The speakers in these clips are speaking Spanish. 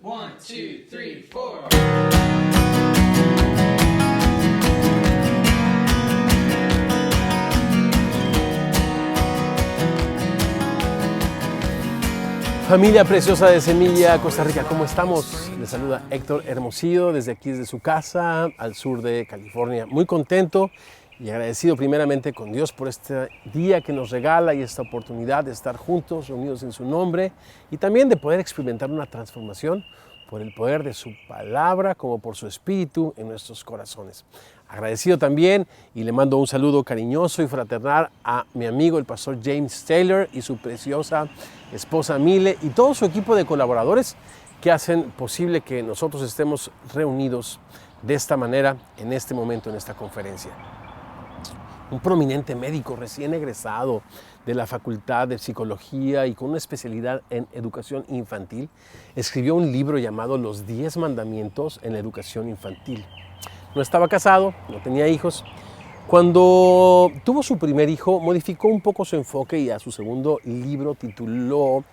One, two, three, four. Familia preciosa de Semilla, Costa Rica, ¿cómo estamos? Les saluda Héctor Hermosillo desde aquí, desde su casa, al sur de California. Muy contento y agradecido primeramente con Dios por este día que nos regala y esta oportunidad de estar juntos, reunidos en su nombre, y también de poder experimentar una transformación por el poder de su palabra como por su espíritu en nuestros corazones. Agradecido también y le mando un saludo cariñoso y fraternal a mi amigo el pastor James Taylor y su preciosa esposa Mile y todo su equipo de colaboradores que hacen posible que nosotros estemos reunidos de esta manera en este momento en esta conferencia. Un prominente médico recién egresado de la Facultad de Psicología y con una especialidad en educación infantil, escribió un libro llamado Los 10 Mandamientos en la Educación Infantil. No estaba casado, no tenía hijos. Cuando tuvo su primer hijo, modificó un poco su enfoque y a su segundo libro tituló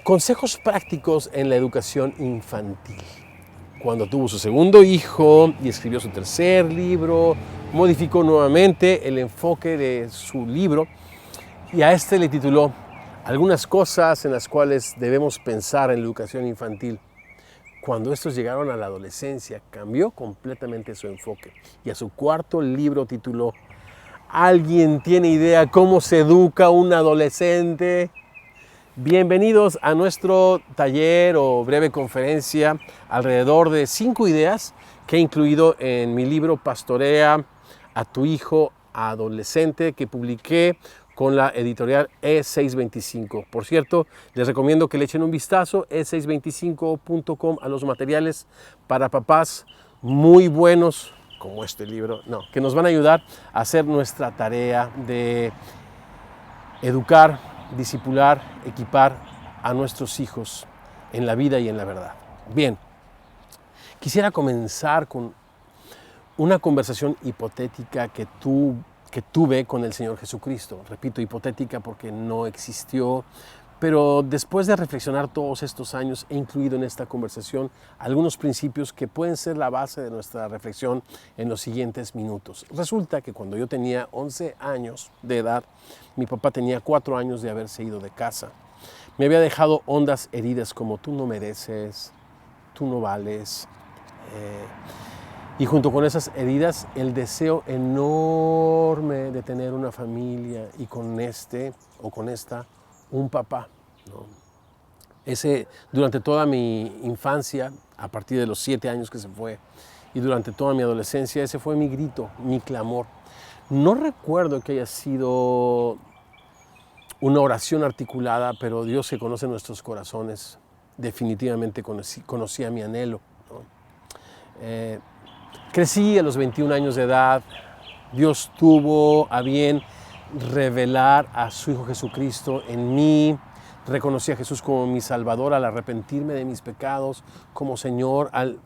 Consejos prácticos en la educación infantil. Cuando tuvo su segundo hijo y escribió su tercer libro, modificó nuevamente el enfoque de su libro y a este le tituló Algunas cosas en las cuales debemos pensar en la educación infantil. Cuando estos llegaron a la adolescencia, cambió completamente su enfoque y a su cuarto libro tituló ¿Alguien tiene idea cómo se educa un adolescente? Bienvenidos a nuestro taller o breve conferencia alrededor de 5 ideas que he incluido en mi libro Pastorea a tu hijo adolescente que publiqué con la editorial E625. Por cierto, les recomiendo que le echen un vistazo e625.com a los materiales para papás muy buenos como este libro, que nos van a ayudar a hacer nuestra tarea de educar, discipular, equipar a nuestros hijos en la vida y en la verdad. Bien, quisiera comenzar con una conversación hipotética que tuve con el Señor Jesucristo. Repito, hipotética porque no existió, pero después de reflexionar todos estos años he incluido en esta conversación algunos principios que pueden ser la base de nuestra reflexión en los siguientes minutos. Resulta que cuando yo tenía 11 años de edad, mi papá tenía 4 años de haberse ido de casa. Me había dejado hondas heridas como tú no mereces, tú no vales. Y junto con esas heridas, el deseo enorme de tener una familia y con este o con esta, un papá. Durante toda mi infancia, a partir de los 7 años que se fue, y durante toda mi adolescencia, ese fue mi grito, mi clamor. No recuerdo que haya sido una oración articulada, pero Dios que conoce nuestros corazones, definitivamente conocía mi anhelo. Crecí a los 21 años de edad. Dios tuvo a bien revelar a su Hijo Jesucristo en mí. Reconocí a Jesús como mi Salvador al arrepentirme de mis pecados, como Señor, al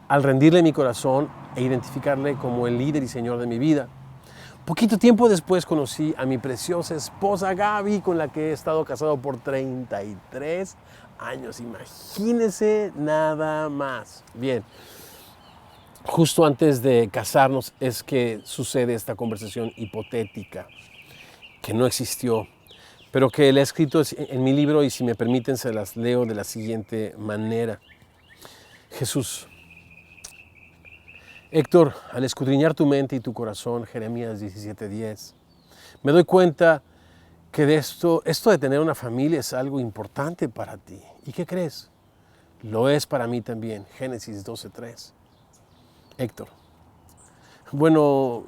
rendirle mi corazón e identificarle como el líder y Señor de mi vida. Poquito tiempo después conocí a mi preciosa esposa Gaby, con la que he estado casado por 33 años. Imagínense nada más. Bien. Justo antes de casarnos es que sucede esta conversación hipotética, que no existió, pero que la he escrito en mi libro y si me permiten se las leo de la siguiente manera. Jesús, Héctor, al escudriñar tu mente y tu corazón, Jeremías 17:10, me doy cuenta que esto de tener una familia es algo importante para ti. ¿Y qué crees? Lo es para mí también, Génesis 12:3. Héctor, bueno,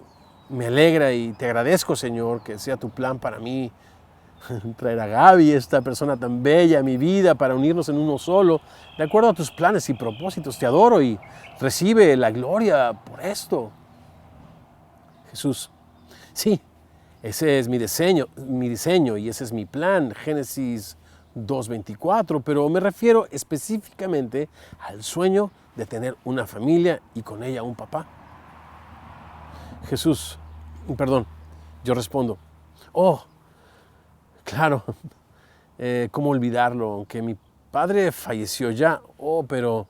me alegra y te agradezco, Señor, que sea tu plan para mí traer a Gaby, esta persona tan bella, a mi vida, para unirnos en uno solo, de acuerdo a tus planes y propósitos. Te adoro y recibe la gloria por esto. Jesús, sí, ese es mi diseño y ese es mi plan, Génesis 2:24, pero me refiero específicamente al sueño de tener una familia y con ella un papá. Jesús, perdón, yo respondo, oh, claro, ¿cómo olvidarlo? Aunque mi padre falleció ya. Oh, pero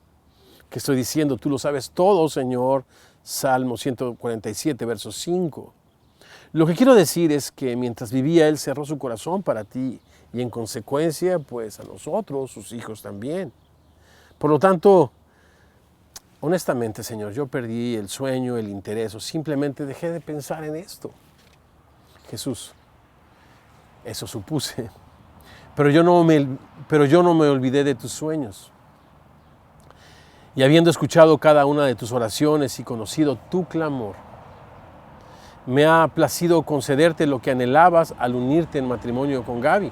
¿qué estoy diciendo? Tú lo sabes todo, Señor. Salmo 147, verso 5. Lo que quiero decir es que mientras vivía Él cerró su corazón para ti y en consecuencia, pues a nosotros, sus hijos también. Por lo tanto, honestamente, Señor, yo perdí el sueño, el interés o simplemente dejé de pensar en esto. Jesús, eso supuse. Pero yo no me olvidé de tus sueños. Y habiendo escuchado cada una de tus oraciones y conocido tu clamor, me ha placido concederte lo que anhelabas al unirte en matrimonio con Gaby.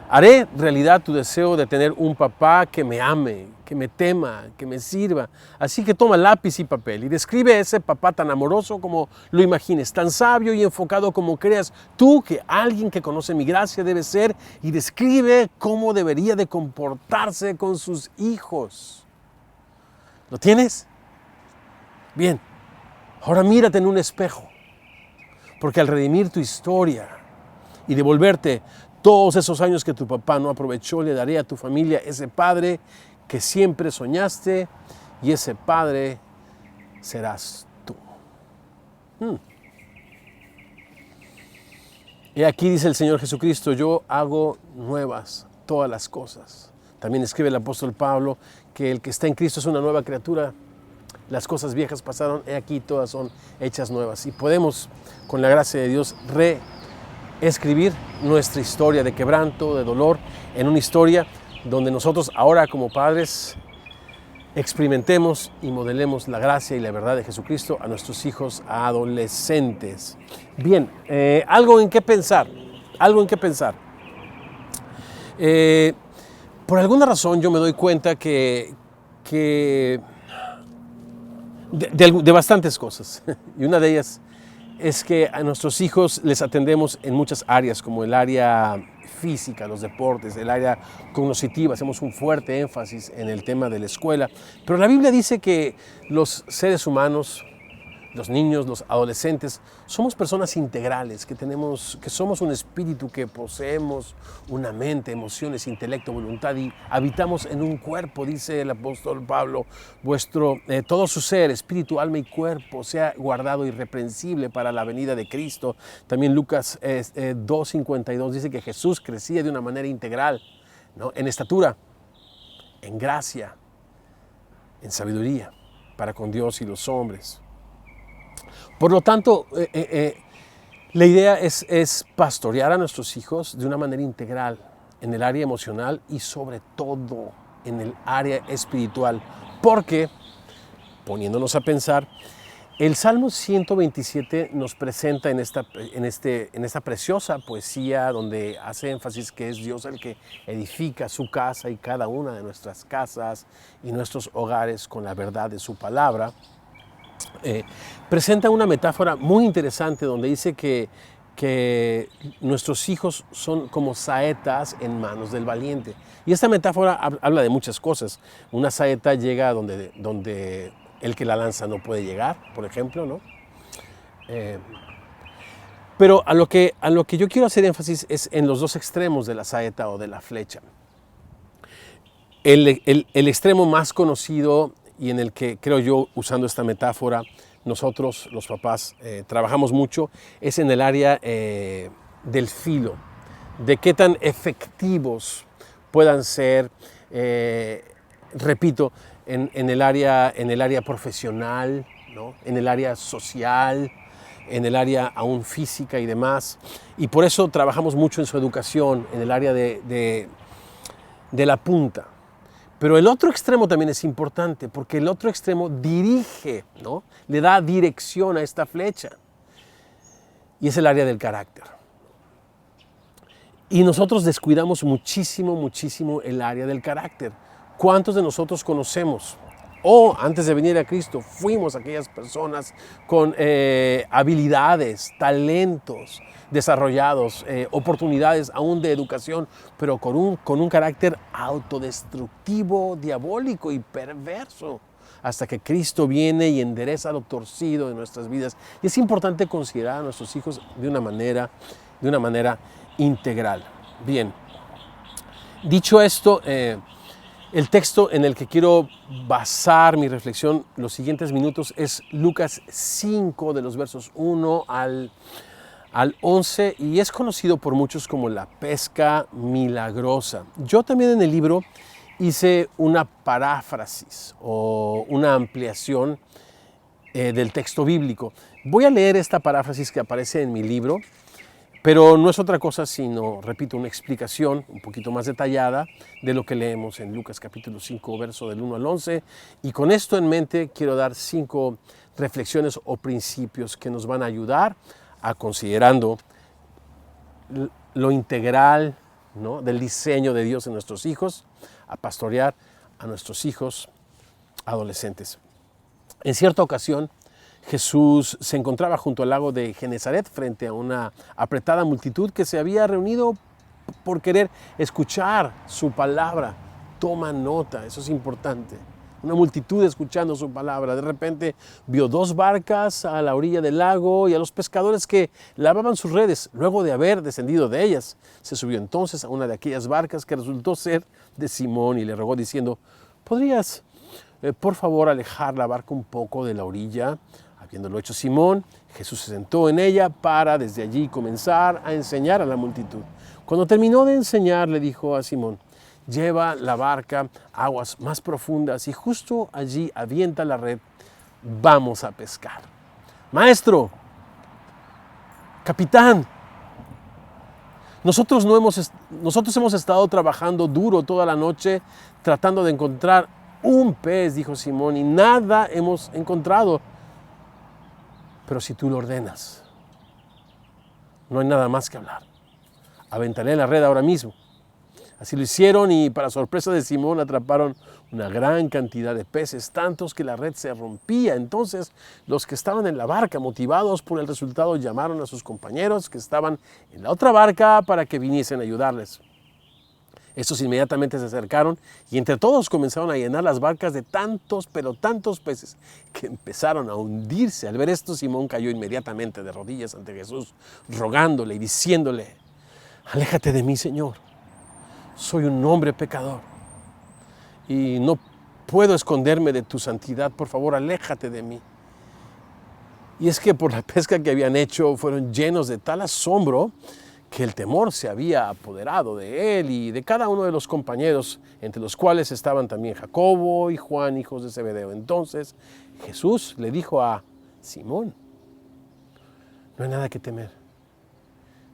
Haré realidad tu deseo de tener un papá que me ame, que me tema, que me sirva. Así que toma lápiz y papel y describe ese papá tan amoroso como lo imagines, tan sabio y enfocado como creas tú que alguien que conoce mi gracia debe ser, y describe cómo debería de comportarse con sus hijos. ¿Lo tienes? Bien, ahora mírate en un espejo, porque al redimir tu historia y devolverte todos esos años que tu papá no aprovechó, le daré a tu familia ese padre que siempre soñaste, y ese padre serás tú. Y aquí dice el Señor Jesucristo: yo hago nuevas todas las cosas. También escribe el apóstol Pablo que el que está en Cristo es una nueva criatura. Las cosas viejas pasaron, he aquí todas son hechas nuevas. Y podemos, con la gracia de Dios, reescribir nuestra historia de quebranto, de dolor, en una historia donde nosotros ahora como padres experimentemos y modelemos la gracia y la verdad de Jesucristo a nuestros hijos adolescentes. Bien, algo en qué pensar. Por alguna razón yo me doy cuenta que de bastantes cosas, y una de ellas es que a nuestros hijos les atendemos en muchas áreas, como el área física, los deportes, el área cognitiva. Hacemos un fuerte énfasis en el tema de la escuela, pero la Biblia dice que los seres humanos, los niños, los adolescentes, somos personas integrales, que somos un espíritu, que poseemos una mente, emociones, intelecto, voluntad, y habitamos en un cuerpo. Dice el apóstol Pablo: todo su ser, espíritu, alma y cuerpo, sea guardado irreprensible para la venida de Cristo. También Lucas 2:52 dice que Jesús crecía de una manera integral, ¿no? En estatura, en gracia, en sabiduría para con Dios y los hombres. Por lo tanto, la idea es pastorear a nuestros hijos de una manera integral en el área emocional y sobre todo en el área espiritual. Porque, poniéndonos a pensar, el Salmo 127 nos presenta en esta preciosa poesía, donde hace énfasis que es Dios el que edifica su casa y cada una de nuestras casas y nuestros hogares con la verdad de su palabra. Presenta una metáfora muy interesante donde dice que nuestros hijos son como saetas en manos del valiente. Y esta metáfora habla de muchas cosas. Una saeta llega donde el que la lanza no puede llegar, por ejemplo, ¿no? Pero a lo que yo quiero hacer énfasis es en los dos extremos de la saeta o de la flecha. El extremo más conocido, y en el que, creo yo, usando esta metáfora, nosotros, los papás, trabajamos mucho, es en el área del filo, de qué tan efectivos puedan ser, repito, en el área profesional, ¿no? En el área social, en el área aún física y demás. Y por eso trabajamos mucho en su educación, en el área de la punta. Pero el otro extremo también es importante, porque el otro extremo dirige, ¿no? Le da dirección a esta flecha. Y es el área del carácter. Y nosotros descuidamos muchísimo el área del carácter. ¿Cuántos de nosotros conocemos? O antes de venir a Cristo fuimos aquellas personas con habilidades, talentos desarrollados, oportunidades aún de educación, pero con un carácter autodestructivo, diabólico y perverso, hasta que Cristo viene y endereza lo torcido de nuestras vidas? Y es importante considerar a nuestros hijos de una manera integral. Bien, dicho esto, El texto en el que quiero basar mi reflexión los siguientes minutos es Lucas 5, de los versos 1 al 11, y es conocido por muchos como la pesca milagrosa. Yo también en el libro hice una paráfrasis o una ampliación del texto bíblico. Voy a leer esta paráfrasis que aparece en mi libro, pero no es otra cosa sino, repito, una explicación un poquito más detallada de lo que leemos en Lucas capítulo 5, verso del 1 al 11. Y con esto en mente quiero dar 5 reflexiones o principios que nos van a ayudar a, considerando lo integral, ¿no?, del diseño de Dios en nuestros hijos, a pastorear a nuestros hijos adolescentes. En cierta ocasión, Jesús se encontraba junto al lago de Genesaret frente a una apretada multitud que se había reunido por querer escuchar su palabra. Toma nota, eso es importante. Una multitud escuchando su palabra. De repente vio 2 barcas a la orilla del lago y a los pescadores que lavaban sus redes. Luego de haber descendido de ellas, se subió entonces a una de aquellas barcas que resultó ser de Simón y le rogó diciendo: ¿podrías, por favor, alejar la barca un poco de la orilla? Habiéndolo hecho Simón, Jesús se sentó en ella para desde allí comenzar a enseñar a la multitud. Cuando terminó de enseñar, le dijo a Simón: lleva la barca a aguas más profundas y justo allí avienta la red. Vamos a pescar. Maestro, capitán, nosotros hemos estado trabajando duro toda la noche tratando de encontrar un pez, dijo Simón, y nada hemos encontrado. Pero si tú lo ordenas, no hay nada más que hablar. Aventaré la red ahora mismo. Así lo hicieron y, para sorpresa de Simón, atraparon una gran cantidad de peces, tantos que la red se rompía. Entonces los que estaban en la barca, motivados por el resultado, llamaron a sus compañeros que estaban en la otra barca para que viniesen a ayudarles. Estos inmediatamente se acercaron y entre todos comenzaron a llenar las barcas de tantos, pero tantos peces, que empezaron a hundirse. Al ver esto, Simón cayó inmediatamente de rodillas ante Jesús, rogándole y diciéndole: aléjate de mí, Señor, soy un hombre pecador y no puedo esconderme de tu santidad. Por favor, aléjate de mí. Y es que por la pesca que habían hecho fueron llenos de tal asombro que el temor se había apoderado de él y de cada uno de los compañeros, entre los cuales estaban también Jacobo y Juan, hijos de Zebedeo. Entonces Jesús le dijo a Simón: no hay nada que temer.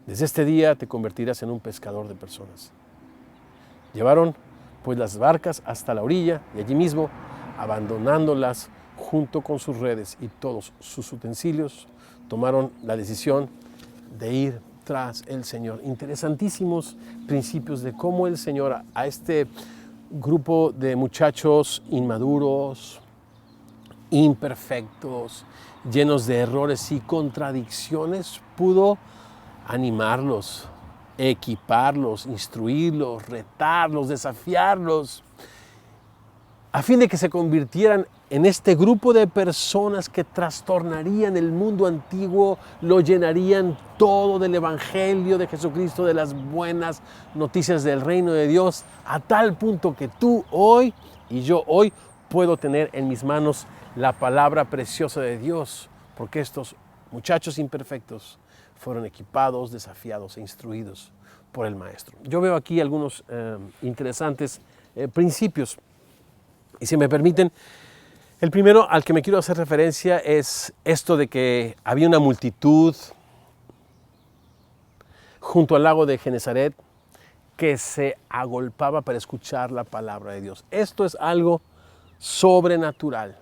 Desde este día te convertirás en un pescador de personas. Llevaron pues las barcas hasta la orilla y allí mismo, abandonándolas junto con sus redes y todos sus utensilios, tomaron la decisión de ir tras el Señor. Interesantísimos principios de cómo el Señor a este grupo de muchachos inmaduros, imperfectos, llenos de errores y contradicciones, pudo animarlos, equiparlos, instruirlos, retarlos, desafiarlos, a fin de que se convirtieran en este grupo de personas que trastornarían el mundo antiguo, lo llenarían todo del Evangelio de Jesucristo, de las buenas noticias del reino de Dios, a tal punto que tú hoy y yo hoy puedo tener en mis manos la palabra preciosa de Dios, porque estos muchachos imperfectos fueron equipados, desafiados e instruidos por el Maestro. Yo veo aquí algunos interesantes principios, y si me permiten, el primero al que me quiero hacer referencia es esto de que había una multitud junto al lago de Genesaret que se agolpaba para escuchar la palabra de Dios. Esto es algo sobrenatural.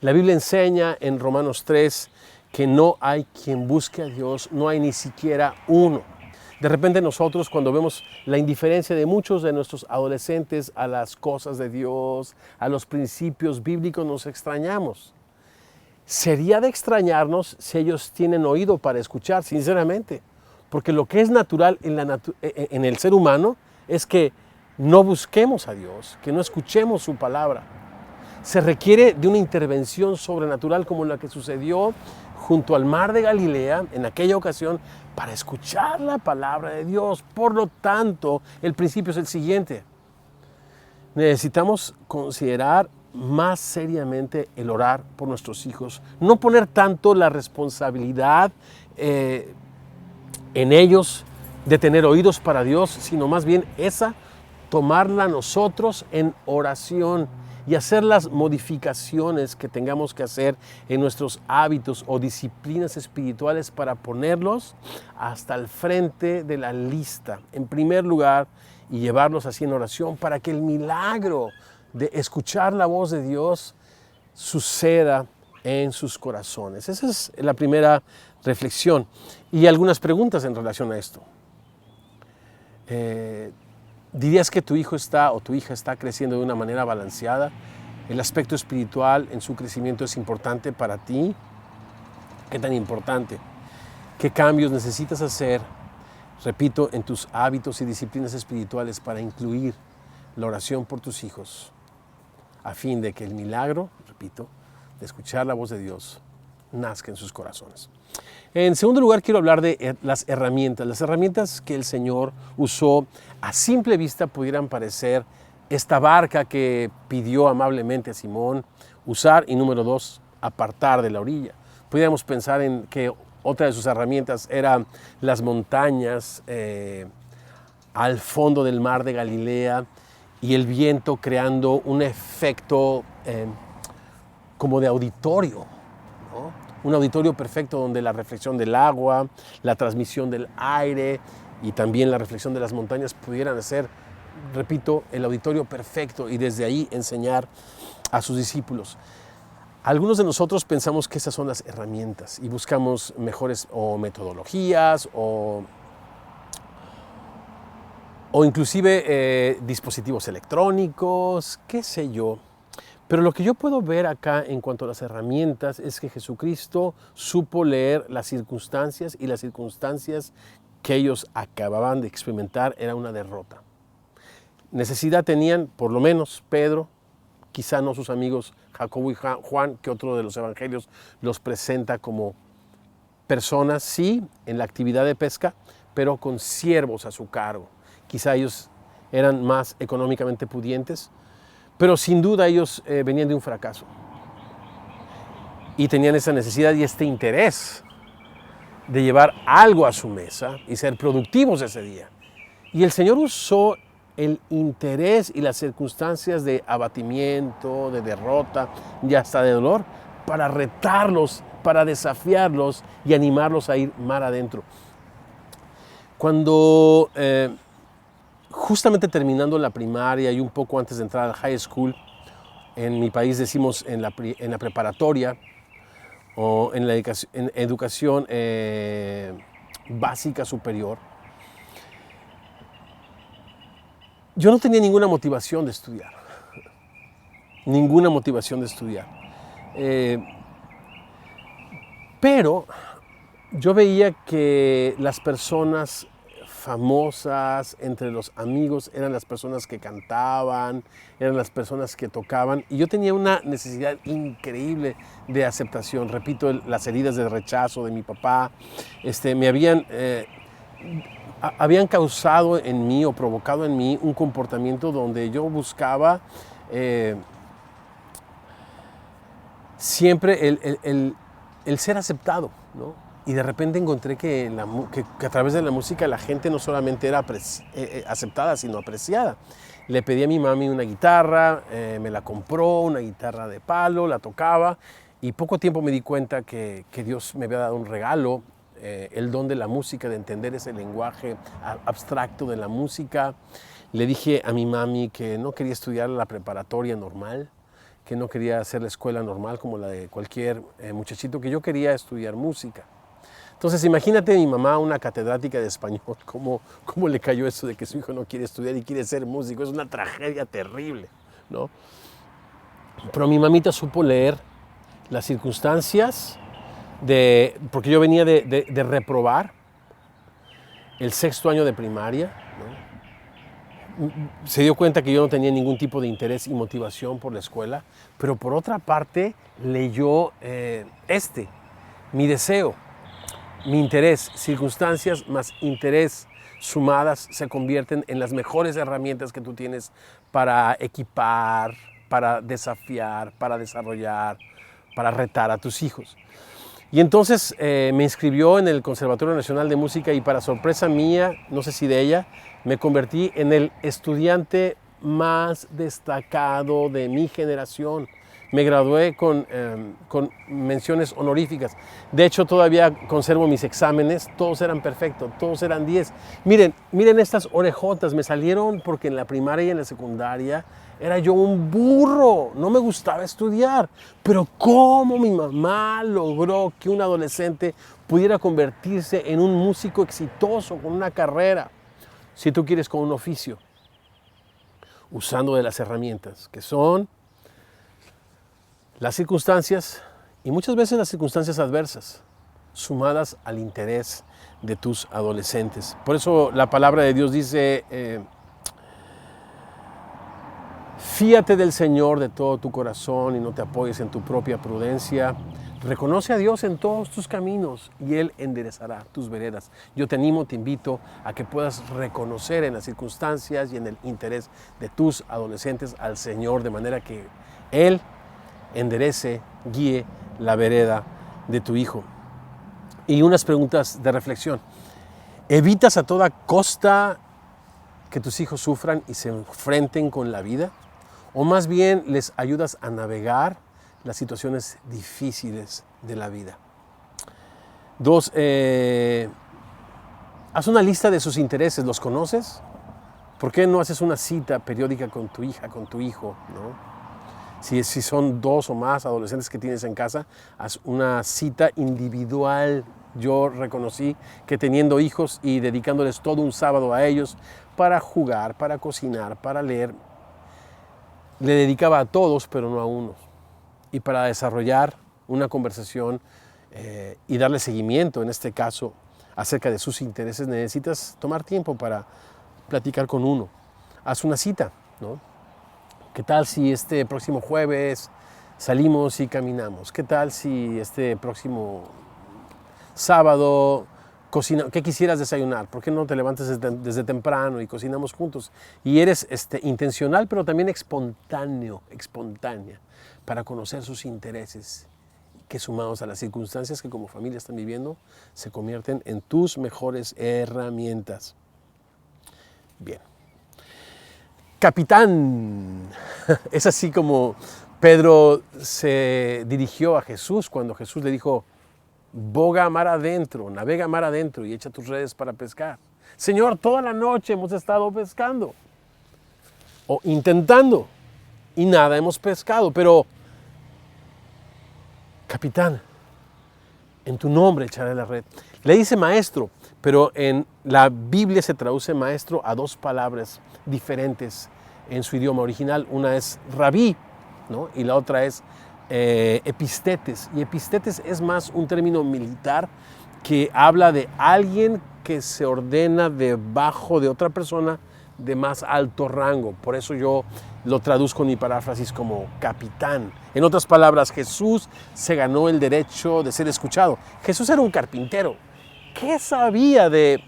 La Biblia enseña en Romanos 3 que no hay quien busque a Dios, no hay ni siquiera uno. De repente nosotros, cuando vemos la indiferencia de muchos de nuestros adolescentes a las cosas de Dios, a los principios bíblicos, nos extrañamos. Sería de extrañarnos si ellos tienen oído para escuchar, sinceramente. Porque lo que es natural en el ser humano es que no busquemos a Dios, que no escuchemos su palabra. Se requiere de una intervención sobrenatural como la que sucedió junto al mar de Galilea en aquella ocasión para escuchar la palabra de Dios. Por lo tanto, el principio es el siguiente: necesitamos considerar más seriamente el orar por nuestros hijos. No poner tanto la responsabilidad en ellos de tener oídos para Dios, sino más bien tomarla nosotros en oración y hacer las modificaciones que tengamos que hacer en nuestros hábitos o disciplinas espirituales para ponerlos hasta el frente de la lista, en primer lugar, y llevarlos así en oración para que el milagro de escuchar la voz de Dios suceda en sus corazones. Esa es la primera reflexión y algunas preguntas en relación a esto. ¿Dirías que tu hijo o tu hija está creciendo de una manera balanceada? ¿El aspecto espiritual en su crecimiento es importante para ti? ¿Qué tan importante? ¿Qué cambios necesitas hacer, repito, en tus hábitos y disciplinas espirituales para incluir la oración por tus hijos, a fin de que el milagro, repito, de escuchar la voz de Dios nazca en sus corazones? En segundo lugar, quiero hablar de las herramientas que el Señor usó. A simple vista pudieran parecer esta barca que pidió amablemente a Simón usar, y número 2, apartar de la orilla. Pudiéramos pensar en que otra de sus herramientas eran las montañas al fondo del mar de Galilea y el viento creando un efecto como de auditorio, ¿no? Un auditorio perfecto donde la reflexión del agua, la transmisión del aire y también la reflexión de las montañas pudieran ser, repito, el auditorio perfecto y desde ahí enseñar a sus discípulos. Algunos de nosotros pensamos que esas son las herramientas y buscamos mejores metodologías o inclusive dispositivos electrónicos, qué sé yo. Pero lo que yo puedo ver acá en cuanto a las herramientas es que Jesucristo supo leer las circunstancias y las circunstancias que ellos acababan de experimentar era una derrota. Necesidad tenían, por lo menos Pedro, quizá no sus amigos Jacobo y Juan, que otro de los evangelios los presenta como personas, sí, en la actividad de pesca, pero con siervos a su cargo. Quizá ellos eran más económicamente pudientes, pero sin duda ellos venían de un fracaso y tenían esa necesidad y este interés de llevar algo a su mesa y ser productivos ese día. Y el Señor usó el interés y las circunstancias de abatimiento, de derrota y hasta de dolor para retarlos, para desafiarlos y animarlos a ir mar adentro. Cuando justamente terminando la primaria y un poco antes de entrar al high school, en mi país decimos en la preparatoria o en la educación básica superior, yo no tenía ninguna motivación de estudiar, ninguna motivación de estudiar. Pero yo veía que las personas famosas entre los amigos eran las personas que cantaban, eran las personas que tocaban, y yo tenía una necesidad increíble de aceptación. Repito, las heridas de rechazo de mi papá me habían causado en mí o provocado en mí un comportamiento donde yo buscaba siempre el ser aceptado, ¿no? Y de repente encontré que a través de la música la gente no solamente era aceptada, sino apreciada. Le pedí a mi mami una guitarra, me la compró, una guitarra de palo, la tocaba, y poco tiempo me di cuenta que Dios me había dado un regalo, el don de la música, de entender ese lenguaje abstracto de la música. Le dije a mi mami que no quería estudiar la preparatoria normal, que no quería hacer la escuela normal como la de cualquier muchachito, que yo quería estudiar música. Entonces imagínate mi mamá, una catedrática de español, cómo le cayó eso de que su hijo no quiere estudiar y quiere ser músico. Es una tragedia terrible, ¿no? Pero mi mamita supo leer las circunstancias, porque yo venía de reprobar el 6º año de primaria, ¿no? Se dio cuenta que yo no tenía ningún tipo de interés y motivación por la escuela, pero por otra parte leyó mi deseo, mi interés, circunstancias más interés sumadas se convierten en las mejores herramientas que tú tienes para equipar, para desafiar, para desarrollar, para retar a tus hijos. Y entonces me inscribió en el Conservatorio Nacional de Música y para sorpresa mía, no sé si de ella, me convertí en el estudiante más destacado de mi generación. Me gradué con menciones honoríficas. De hecho, todavía conservo mis exámenes. Todos eran perfectos, todos eran 10. Miren estas orejotas. Me salieron porque en la primaria y en la secundaria era yo un burro. No me gustaba estudiar. Pero ¿cómo mi mamá logró que un adolescente pudiera convertirse en un músico exitoso con una carrera? Si tú quieres, con un oficio. Usando de las herramientas que son las circunstancias, y muchas veces las circunstancias adversas, sumadas al interés de tus adolescentes. Por eso la palabra de Dios dice, fíate del Señor de todo tu corazón y no te apoyes en tu propia prudencia. Reconoce a Dios en todos tus caminos y Él enderezará tus veredas. Yo te animo, te invito a que puedas reconocer en las circunstancias y en el interés de tus adolescentes al Señor, de manera que Él enderece, guíe la vereda de tu hijo. Y unas preguntas de reflexión. ¿Evitas a toda costa que tus hijos sufran y se enfrenten con la vida? ¿O más bien les ayudas a navegar las situaciones difíciles de la vida? 2. Haz una lista de sus intereses. ¿Los conoces? ¿Por qué no haces una cita periódica con tu hija, con tu hijo, ¿no? Si son 2 o más adolescentes que tienes en casa, haz una cita individual. Yo reconocí que teniendo hijos y dedicándoles todo un sábado a ellos para jugar, para cocinar, para leer, le dedicaba a todos, pero no a unos. Y para desarrollar una conversación y darle seguimiento, en este caso, acerca de sus intereses, necesitas tomar tiempo para platicar con uno. Haz una cita, ¿no? ¿Qué tal si este próximo jueves salimos y caminamos? ¿Qué tal si este próximo sábado cocinamos? ¿Qué quisieras desayunar? ¿Por qué no te levantas desde temprano y cocinamos juntos? Y eres intencional, pero también espontánea, para conocer sus intereses, que sumados a las circunstancias que como familia están viviendo, se convierten en tus mejores herramientas. Bien. Capitán. Es así como Pedro se dirigió a Jesús cuando Jesús le dijo, boga mar adentro, navega mar adentro y echa tus redes para pescar. Señor, toda la noche hemos estado pescando o intentando y nada hemos pescado, pero capitán, en tu nombre echaré la red. Le dice maestro, pero en la Biblia se traduce maestro a 2 palabras diferentes en su idioma original. Una es rabí, ¿no? Y la otra es epistetes. Y epistetes es más un término militar que habla de alguien que se ordena debajo de otra persona de más alto rango. Por eso yo lo traduzco en mi paráfrasis como capitán. En otras palabras, Jesús se ganó el derecho de ser escuchado. Jesús era un carpintero. ¿Qué sabía de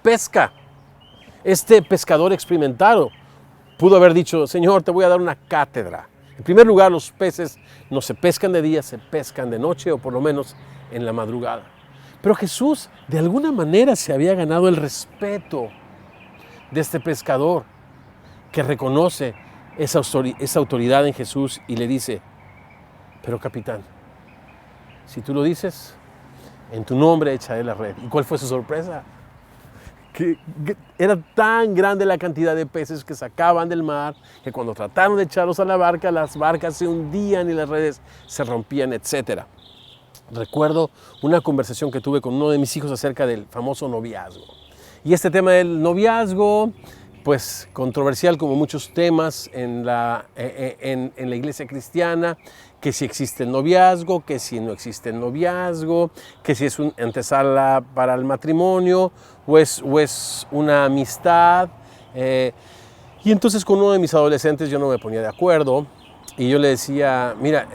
pesca? Este pescador experimentado pudo haber dicho, Señor, te voy a dar una cátedra. En primer lugar, los peces no se pescan de día, se pescan de noche o por lo menos en la madrugada. Pero Jesús de alguna manera se había ganado el respeto de este pescador que reconoce esa autoridad en Jesús y le dice, pero capitán, si tú lo dices, en tu nombre echaré la red. ¿Y cuál fue su sorpresa? Que era tan grande la cantidad de peces que sacaban del mar que cuando trataron de echarlos a la barca, las barcas se hundían y las redes se rompían, etc. Recuerdo una conversación que tuve con uno de mis hijos acerca del famoso noviazgo. Y este tema del noviazgo, pues controversial como muchos temas en la iglesia cristiana, que si existe el noviazgo, que si no existe el noviazgo, que si es una antesala para el matrimonio o es una amistad. Y entonces con uno de mis adolescentes yo no me ponía de acuerdo y yo le decía, mira,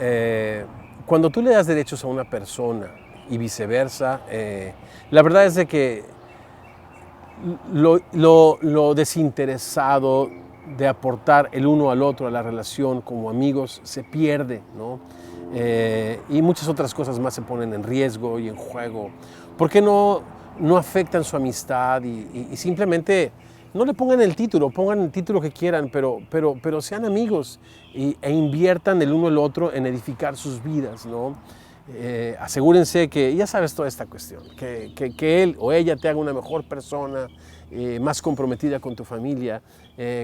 cuando tú le das derechos a una persona y viceversa, la verdad es de que lo desinteresado de aportar el uno al otro a la relación como amigos se pierde, ¿no? Y muchas otras cosas más se ponen en riesgo y en juego. ¿Por qué no afectan su amistad y simplemente no le pongan el título, pongan el título que quieran, pero sean amigos e inviertan el uno el otro en edificar sus vidas, ¿no? Asegúrense que, ya sabes toda esta cuestión, que él o ella te haga una mejor persona, más comprometida con tu familia,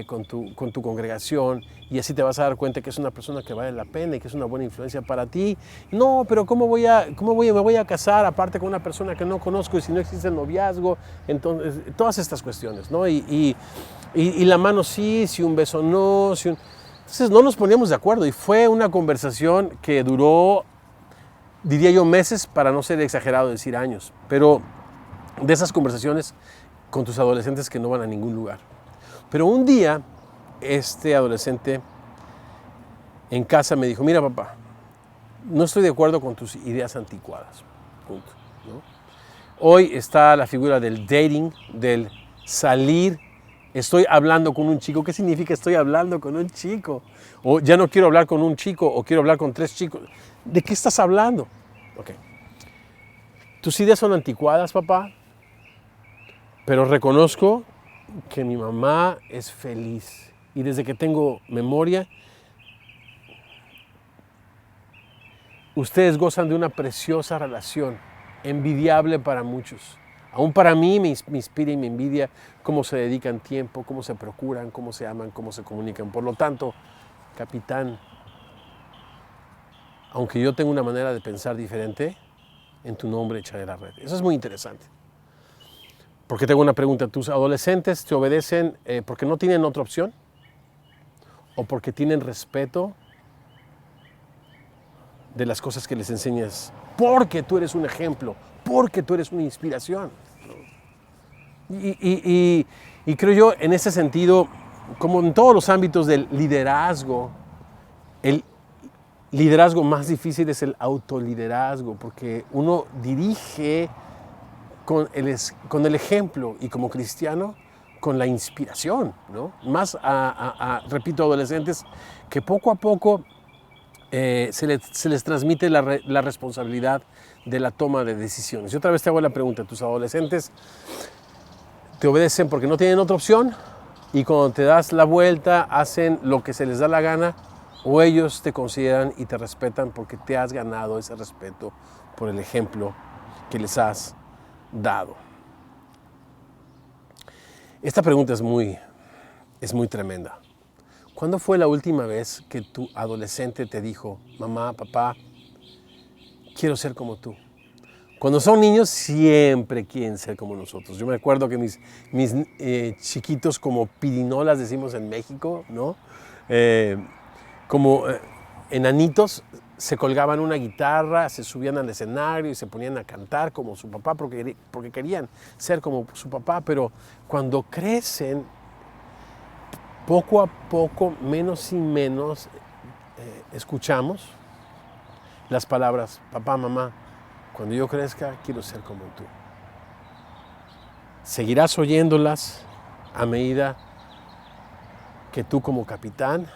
con tu congregación, y así te vas a dar cuenta que es una persona que vale la pena y que es una buena influencia para ti. No, pero me voy a casar aparte con una persona que no conozco y si no existe el noviazgo? Entonces, todas estas cuestiones, ¿no? Y la mano sí, si un beso no, Entonces no nos poníamos de acuerdo y fue una conversación que duró, diría yo, meses, para no ser exagerado decir años, pero de esas conversaciones con tus adolescentes que no van a ningún lugar. Pero un día, este adolescente en casa me dijo, mira papá, no estoy de acuerdo con tus ideas anticuadas. Punto, ¿no? Hoy está la figura del dating, del salir. Estoy hablando con un chico. ¿Qué significa estoy hablando con un chico? O ya no quiero hablar con un chico o quiero hablar con 3 chicos. ¿De qué estás hablando? Ok. Tus ideas son anticuadas, papá, pero reconozco que mi mamá es feliz. Y desde que tengo memoria, ustedes gozan de una preciosa relación, envidiable para muchos. Aún para mí me inspira y me envidia cómo se dedican tiempo, cómo se procuran, cómo se aman, cómo se comunican. Por lo tanto, capitán, aunque yo tengo una manera de pensar diferente, en tu nombre echaré la red. Eso es muy interesante. Porque tengo una pregunta. ¿Tus adolescentes te obedecen porque no tienen otra opción? ¿O porque tienen respeto de las cosas que les enseñas? Porque tú eres un ejemplo, porque tú eres una inspiración. Y creo yo, en ese sentido, como en todos los ámbitos del liderazgo, el liderazgo más difícil es el autoliderazgo, porque uno dirige con el ejemplo y como cristiano con la inspiración, ¿no? Más repito, adolescentes que poco a poco se les transmite la responsabilidad de la toma de decisiones. Y otra vez te hago la pregunta, ¿tus adolescentes te obedecen porque no tienen otra opción y cuando te das la vuelta hacen lo que se les da la gana, o ellos te consideran y te respetan porque te has ganado ese respeto por el ejemplo que les has dado? Esta pregunta es muy tremenda. ¿Cuándo fue la última vez que tu adolescente te dijo, mamá, papá, quiero ser como tú? Cuando son niños siempre quieren ser como nosotros. Yo me acuerdo que mis chiquitos, como pirinolas decimos en México, ¿no? Como enanitos, se colgaban una guitarra, se subían al escenario y se ponían a cantar como su papá porque querían ser como su papá, pero cuando crecen, poco a poco, menos y menos, escuchamos las palabras, papá, mamá, cuando yo crezca quiero ser como tú. Seguirás oyéndolas a medida que tú como capitán,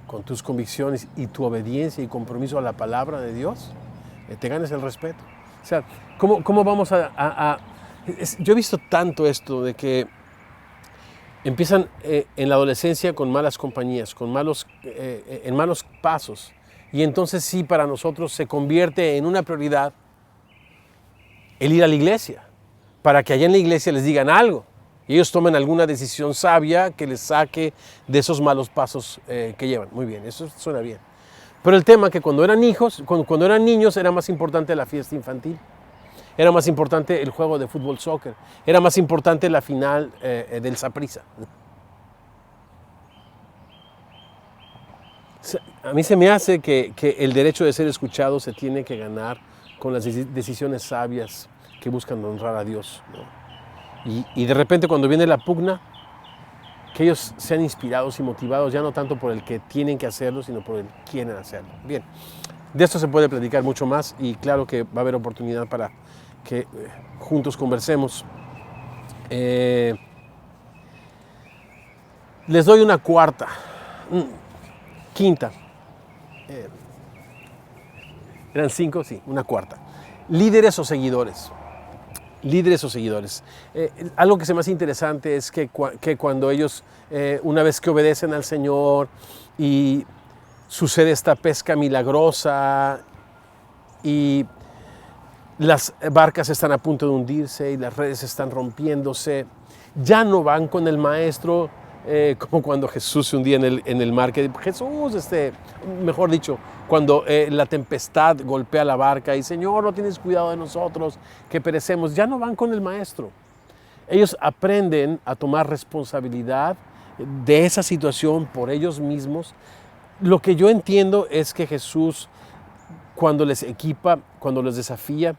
con tus convicciones y tu obediencia y compromiso a la palabra de Dios, te ganes el respeto. O sea, ¿cómo vamos yo he visto tanto esto de que empiezan en la adolescencia con malas compañías, en malos pasos, y entonces sí, para nosotros se convierte en una prioridad el ir a la iglesia, para que allá en la iglesia les digan algo y ellos tomen alguna decisión sabia que les saque de esos malos pasos que llevan. Muy bien, eso suena bien. Pero el tema es que cuando eran niños era más importante la fiesta infantil, era más importante el juego de fútbol, soccer, era más importante la final del Saprissa. A mí se me hace que el derecho de ser escuchado se tiene que ganar con las decisiones sabias que buscan honrar a Dios, ¿no? Y de repente cuando viene la pugna, que ellos sean inspirados y motivados ya no tanto por el que tienen que hacerlo, sino por el que quieren hacerlo. Bien, de esto se puede platicar mucho más y claro que va a haber oportunidad para que juntos conversemos. Les doy una cuarta, quinta. ¿Eran 5? Sí, una cuarta. Líderes o seguidores. Líderes o seguidores. Algo que se me hace interesante es que cuando ellos, una vez que obedecen al Señor y sucede esta pesca milagrosa y las barcas están a punto de hundirse y las redes están rompiéndose, ya no van con el maestro como cuando Jesús se hundía en el mar. Que Jesús, mejor dicho, cuando la tempestad golpea la barca y Señor, no tienes cuidado de nosotros, que perecemos, ya no van con el maestro. Ellos aprenden a tomar responsabilidad de esa situación por ellos mismos. Lo que yo entiendo es que Jesús, cuando les equipa, cuando los desafía,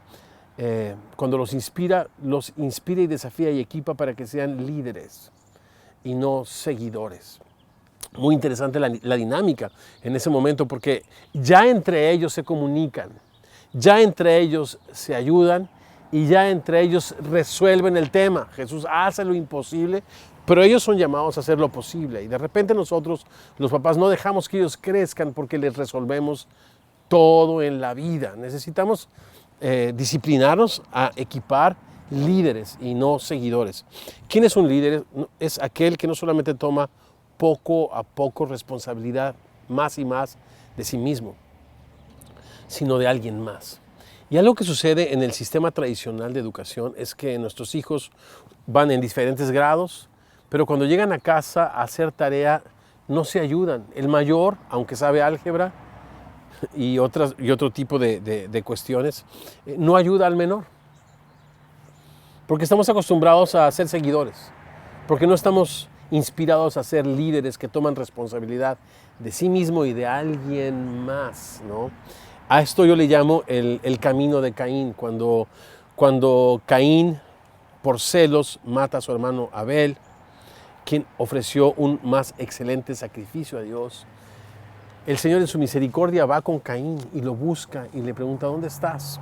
cuando los inspira y desafía y equipa para que sean líderes y no seguidores. Muy interesante la dinámica en ese momento, porque ya entre ellos se comunican, ya entre ellos se ayudan y ya entre ellos resuelven el tema. Jesús hace lo imposible, pero ellos son llamados a hacer lo posible. Y de repente nosotros, los papás, no dejamos que ellos crezcan porque les resolvemos todo en la vida. Necesitamos disciplinarnos a equipar líderes y no seguidores. ¿Quién es un líder? Es aquel que no solamente toma poco a poco responsabilidad, más y más de sí mismo, sino de alguien más. Y algo que sucede en el sistema tradicional de educación es que nuestros hijos van en diferentes grados, pero cuando llegan a casa a hacer tarea no se ayudan. El mayor, aunque sabe álgebra y otro tipo de cuestiones, no ayuda al menor. Porque estamos acostumbrados a ser seguidores, porque no estamos inspirados a ser líderes que toman responsabilidad de sí mismo y de alguien más, ¿no? A esto yo le llamo el camino de Caín, cuando Caín, por celos, mata a su hermano Abel, quien ofreció un más excelente sacrificio a Dios. El Señor en su misericordia va con Caín y lo busca y le pregunta, ¿dónde estás?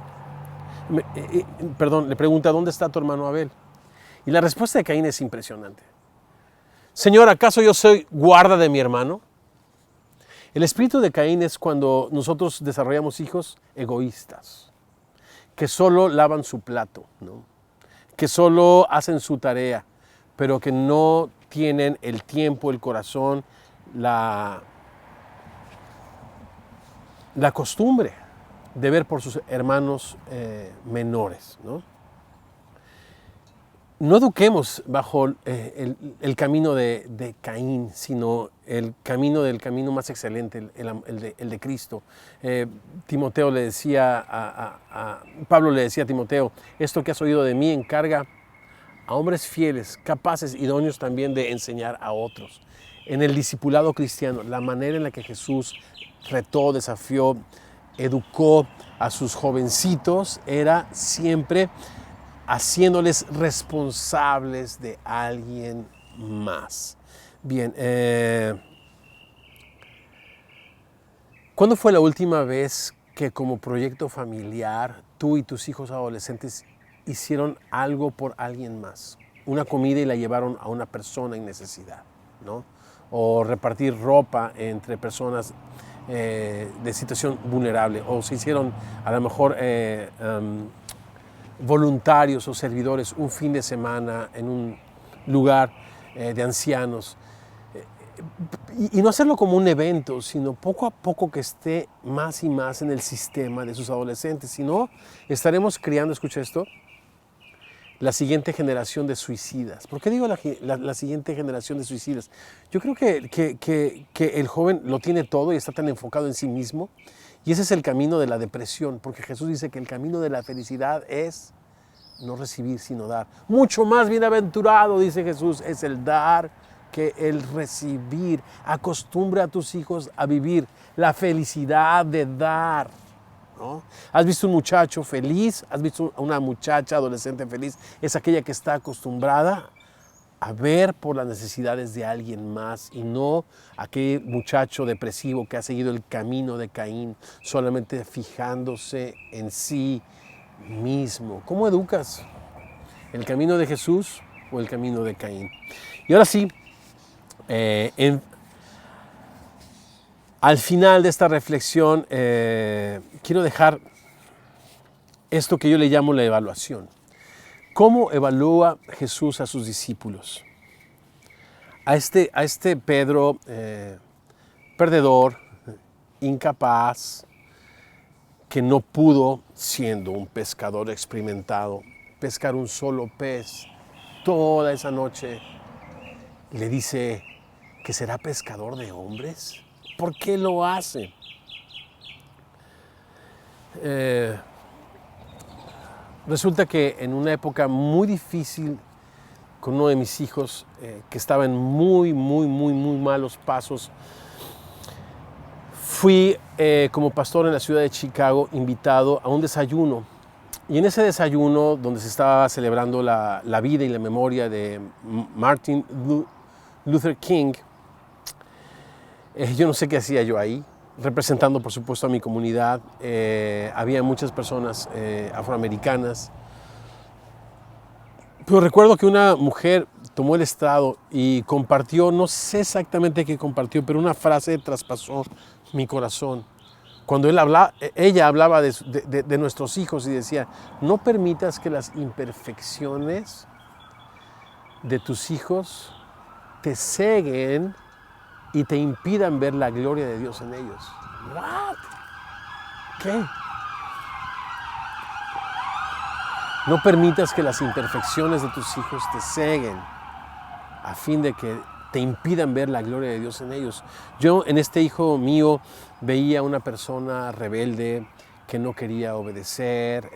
Le pregunta, ¿dónde está tu hermano Abel? Y la respuesta de Caín es impresionante. Señor, ¿acaso yo soy guarda de mi hermano? El espíritu de Caín es cuando nosotros desarrollamos hijos egoístas, que solo lavan su plato, ¿no? Que solo hacen su tarea, pero que no tienen el tiempo, el corazón, la costumbre de ver por sus hermanos menores, ¿no? No eduquemos bajo el camino de Caín, sino el camino más excelente, el de Cristo. Timoteo le decía Pablo le decía a Timoteo, esto que has oído de mí encarga a hombres fieles, capaces, idóneos también de enseñar a otros. En el discipulado cristiano, la manera en la que Jesús retó, desafió, educó a sus jovencitos era siempre haciéndoles responsables de alguien más. Bien, ¿cuándo fue la última vez que como proyecto familiar tú y tus hijos adolescentes hicieron algo por alguien más? Una comida y la llevaron a una persona en necesidad, ¿no? O repartir ropa entre personas de situación vulnerable, o se hicieron a lo mejor voluntarios o servidores un fin de semana en un lugar de ancianos. Y no hacerlo como un evento, sino poco a poco que esté más y más en el sistema de sus adolescentes. Si no, estaremos criando, escucha esto, la siguiente generación de suicidas. ¿Por qué digo la siguiente generación de suicidas? Yo creo que el joven lo tiene todo y está tan enfocado en sí mismo. Y ese es el camino de la depresión, porque Jesús dice que el camino de la felicidad es no recibir, sino dar. Mucho más bienaventurado, dice Jesús, es el dar que el recibir. Acostumbra a tus hijos a vivir la felicidad de dar, ¿no? ¿Has visto un muchacho feliz? ¿Has visto una muchacha adolescente feliz? Es aquella que está acostumbrada a ver por las necesidades de alguien más y no aquel muchacho depresivo que ha seguido el camino de Caín, solamente fijándose en sí mismo. ¿Cómo educas? ¿El camino de Jesús o el camino de Caín? Y ahora sí, Al final de esta reflexión, quiero dejar esto que yo le llamo la evaluación. ¿Cómo evalúa Jesús a sus discípulos? A este Pedro perdedor, incapaz, que no pudo, siendo un pescador experimentado, pescar un solo pez toda esa noche, le dice que será pescador de hombres. ¿Por qué lo hace? Resulta que en una época muy difícil con uno de mis hijos que estaba en muy malos pasos, fui como pastor en la ciudad de Chicago invitado a un desayuno. Y en ese desayuno, donde se estaba celebrando la vida y la memoria de Martin Luther King, yo no sé qué hacía yo ahí, representando por supuesto a mi comunidad. Había muchas personas afroamericanas. Pero recuerdo que una mujer tomó el estrado y compartió, no sé exactamente qué compartió, pero una frase traspasó mi corazón. Cuando ella hablaba de nuestros hijos y decía, no permitas que las imperfecciones de tus hijos te ceguen y te impidan ver la gloria de Dios en ellos. ¿What? ¿Qué? No permitas que las imperfecciones de tus hijos te ceguen a fin de que te impidan ver la gloria de Dios en ellos. Yo en este hijo mío veía una persona rebelde que no quería obedecer,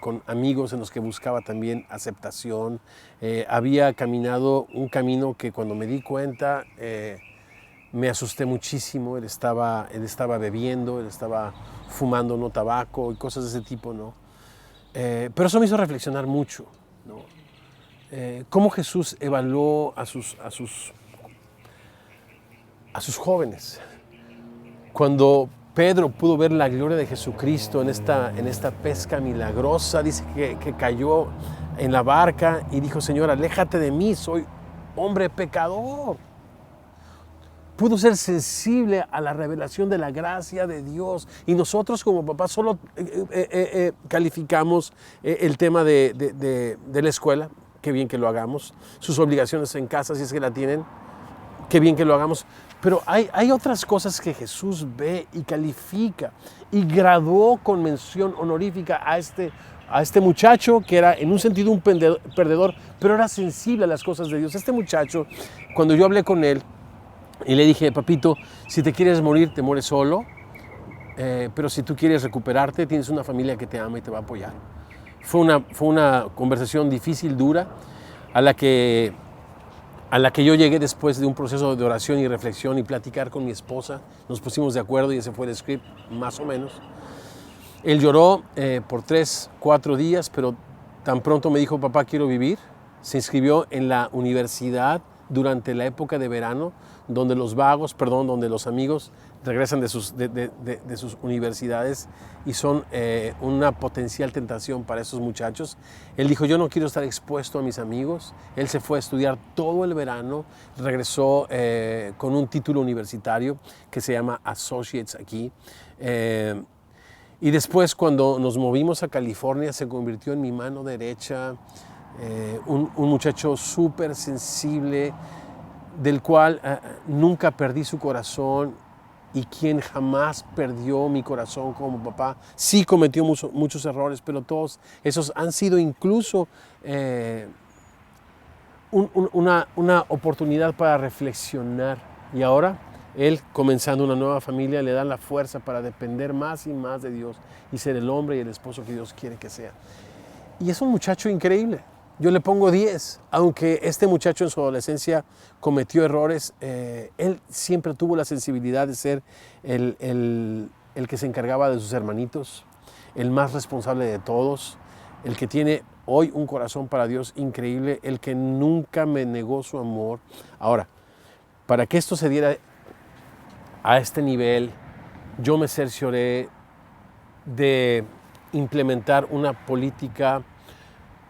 con amigos en los que buscaba también aceptación. Había caminado un camino que cuando me di cuenta me asusté muchísimo. Él estaba bebiendo, él estaba fumando no tabaco y cosas de ese tipo, ¿no? Pero eso me hizo reflexionar mucho, ¿no? Cómo Jesús evaluó a sus jóvenes. Cuando Pedro pudo ver la gloria de Jesucristo en esta pesca milagrosa, dice que cayó en la barca y dijo, Señor, aléjate de mí, soy hombre pecador. Pudo ser sensible a la revelación de la gracia de Dios. Y nosotros como papás solo calificamos el tema de la escuela. Qué bien que lo hagamos. Sus obligaciones en casa, si es que la tienen. Qué bien que lo hagamos. Pero hay otras cosas que Jesús ve y califica. Y graduó con mención honorífica a este muchacho que era en un sentido un perdedor, pero era sensible a las cosas de Dios. Este muchacho, cuando yo hablé con él, y le dije, papito, si te quieres morir, te mueres solo, pero si tú quieres recuperarte, tienes una familia que te ama y te va a apoyar. Fue una conversación difícil, dura, a la que yo llegué después de un proceso de oración y reflexión y platicar con mi esposa. Nos pusimos de acuerdo y ese fue el script, más o menos. Él lloró por 3, 4 días, pero tan pronto me dijo, papá, quiero vivir. Se inscribió en la universidad durante la época de verano, donde los amigos regresan de sus universidades y son una potencial tentación para esos muchachos. Él dijo, yo no quiero estar expuesto a mis amigos. Él se fue a estudiar todo el verano, regresó con un título universitario que se llama Associates aquí. Y después, cuando nos movimos a California, se convirtió en mi mano derecha, un muchacho súper sensible, del cual nunca perdí su corazón y quien jamás perdió mi corazón como papá. Sí cometió muchos errores, pero todos esos han sido incluso una oportunidad para reflexionar. Y ahora él, comenzando una nueva familia, le da la fuerza para depender más y más de Dios y ser el hombre y el esposo que Dios quiere que sea. Y es un muchacho increíble. Yo le pongo 10, aunque este muchacho en su adolescencia cometió errores, él siempre tuvo la sensibilidad de ser el que se encargaba de sus hermanitos, el más responsable de todos, el que tiene hoy un corazón para Dios increíble, el que nunca me negó su amor. Ahora, para que esto se diera a este nivel, yo me cercioré de implementar una política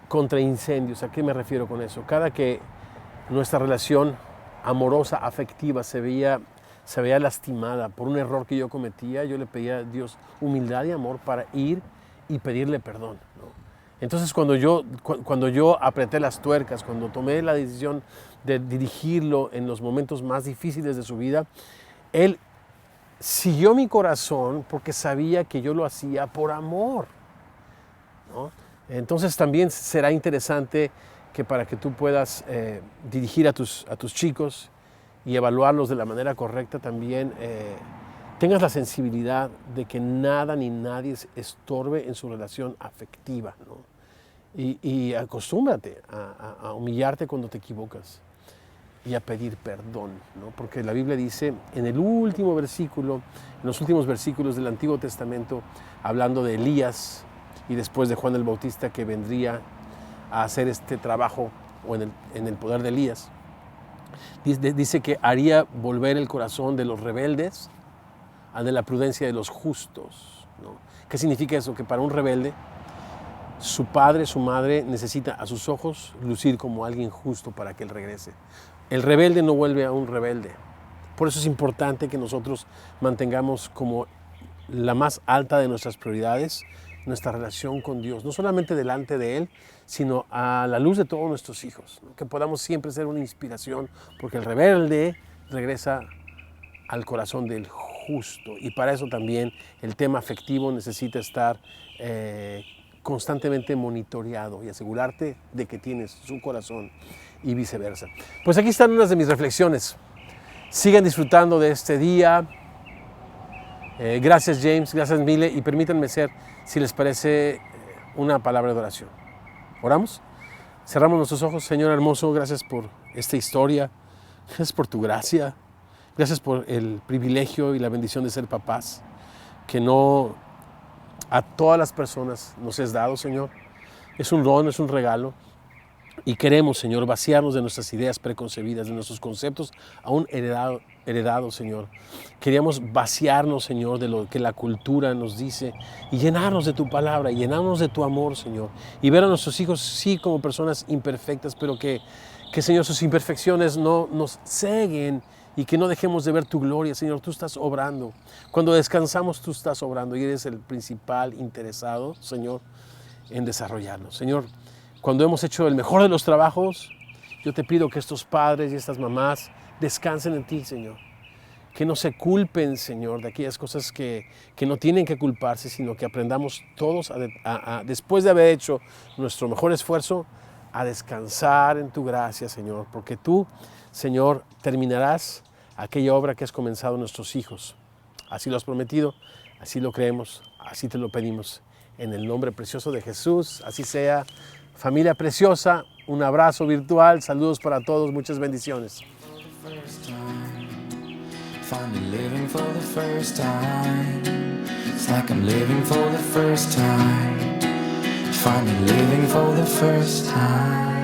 contra incendios. ¿A qué me refiero con eso? Cada que nuestra relación amorosa, afectiva, se veía lastimada por un error que yo cometía. Yo le pedía a Dios humildad y amor para ir y pedirle perdón, ¿no? Entonces cuando yo apreté las tuercas, cuando tomé la decisión de dirigirlo en los momentos más difíciles de su vida, Él siguió mi corazón porque sabía que yo lo hacía por amor, ¿no? Entonces también será interesante que para que tú puedas dirigir a tus chicos y evaluarlos de la manera correcta, también tengas la sensibilidad de que nada ni nadie estorbe en su relación afectiva, ¿no? Y acostúmbrate a humillarte cuando te equivocas y a pedir perdón, ¿no? Porque la Biblia dice en el último versículo, en los últimos versículos del Antiguo Testamento, hablando de Elías y después de Juan el Bautista, que vendría a hacer este trabajo o en el poder de Elías, dice que haría volver el corazón de los rebeldes al de la prudencia de los justos, ¿no? ¿Qué significa eso? Que para un rebelde, su padre, su madre necesita a sus ojos lucir como alguien justo para que él regrese. El rebelde no vuelve a un rebelde. Por eso es importante que nosotros mantengamos como la más alta de nuestras prioridades nuestra relación con Dios, no solamente delante de Él, sino a la luz de todos nuestros hijos, ¿no? Que podamos siempre ser una inspiración, porque el rebelde regresa al corazón del justo, y para eso también el tema afectivo necesita estar constantemente monitoreado y asegurarte de que tienes su corazón y viceversa. Pues aquí están unas de mis reflexiones. Sigan disfrutando de este día. Gracias James, gracias Mile, y permítanme ser, si les parece, una palabra de oración. ¿Oramos? Cerramos nuestros ojos. Señor hermoso, gracias por esta historia, gracias por tu gracia, gracias por el privilegio y la bendición de ser papás, que no a todas las personas nos es dado, Señor. Es un don, es un regalo. Y queremos, Señor, vaciarnos de nuestras ideas preconcebidas, de nuestros conceptos aún heredados, Señor. Queríamos vaciarnos, Señor, de lo que la cultura nos dice y llenarnos de tu palabra, y llenarnos de tu amor, Señor. Y ver a nuestros hijos, sí, como personas imperfectas, pero que Señor, sus imperfecciones no nos ceguen y que no dejemos de ver tu gloria. Señor, tú estás obrando. Cuando descansamos, tú estás obrando y eres el principal interesado, Señor, en desarrollarnos. Señor, cuando hemos hecho el mejor de los trabajos, yo te pido que estos padres y estas mamás descansen en ti, Señor. Que no se culpen, Señor, de aquellas cosas que no tienen que culparse, sino que aprendamos todos, después de haber hecho nuestro mejor esfuerzo, a descansar en tu gracia, Señor. Porque tú, Señor, terminarás aquella obra que has comenzado en nuestros hijos. Así lo has prometido, así lo creemos, así te lo pedimos. En el nombre precioso de Jesús, así sea. Familia preciosa, un abrazo virtual, saludos para todos, muchas bendiciones. Finally living for the first time. It's like I'm living for the first time. Finally living for the first time.